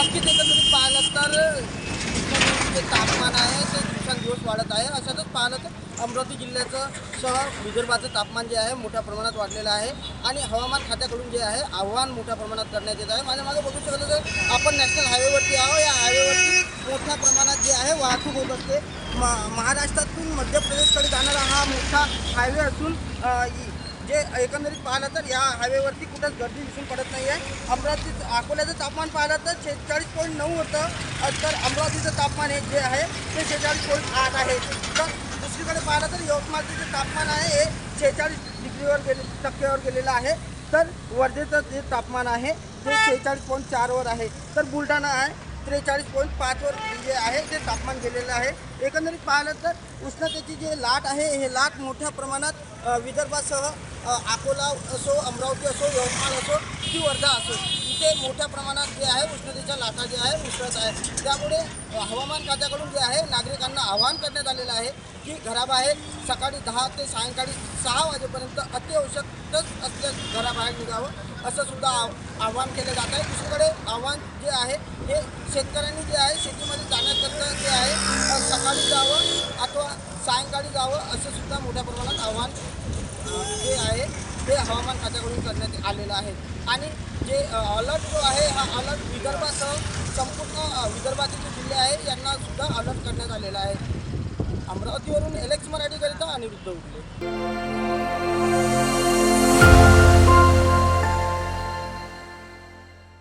नक्कीच एकंदरीत पाहिलं तर जे तापमान आहे ते दिवसेंदिवस वाढत आहे. अशातच पाहिलं तर अमरावती जिल्ह्याचं सह विदर्भाचं तापमान जे आहे मोठ्या प्रमाणात वाढलेलं आहे आणि हवामान खात्याकडून जे आहे आव्हान मोठ्या प्रमाणात करण्यात येत आहे. माझ्या मागे बघू शकतो तर आपण नॅशनल हायवेवरती आहोत. या हायवेवरती मोठ्या प्रमाणात जे आहे वाहतूक होत असते. महाराष्ट्रातून मध्य प्रदेशकडे जाणारा हा मोठा हायवे असून जे एकंदरीत पाहिलं तर या हायवेवरती कुठंच गर्दी दिसून पडत नाही आहे. अकोल्याचं तापमान पाहिलं तर 46.9 होतं, तर अमरावतीचं तापमान हे जे आहे ते 46.8 आहे. तर दुसरीकडे पाहिलं तर यवतमाळचं जे तापमान आहे हे 46 टक्केवर गेलेलं आहे. तर वर्धेचं जे तापमान आहे ते 46.4वर आहे. तर बुलढाणा आहे 43.5वर जे आहे ते तापमान गेलेलं आहे. एकंदरीत पाहिलं तर उष्णतेची जी लाट आहे हे लाट मोठ्या प्रमाणात विदर्भासह अकोला असो, अमरावती असो, यवतमाळ असो की वर्धा असो इथे मोठ्या प्रमाणात जे आहे उष्णतेच्या लाटा जे आहे उसळत आहे. त्यामुळे हवामान खात्याकडून जे आहे नागरिकांना आवाहन करण्यात आलेलं आहे की घराबाहेर सकाळी 10 ते सायंकाळी 6 वाजेपर्यंत अतिआवश्यकच असल्यास घराबाहेर निघावं असं सुद्धा आवाहन केलं जात आहे. दुसरीकडे आव्हान जे आहे हे शेतकऱ्यांनी जे आहे शेतीमध्ये जाण्याकरता जे आहे सकाळी जावं अथवा सायंकाळी जावं असं सुद्धा मोठ्या प्रमाणात आव्हान जे आहे ते हवामान खात्याकडून करण्यात आलेलं आहे. आणि जे अलर्ट जो आहे हा अलर्ट विदर्भासह संपूर्ण विदर्भातील जे जिल्हे आहे यांना सुद्धा अलर्ट करण्यात आलेला आहे. अमरावतीवरून एलेक्स मराठीकरिता अनिरुद्ध उगले.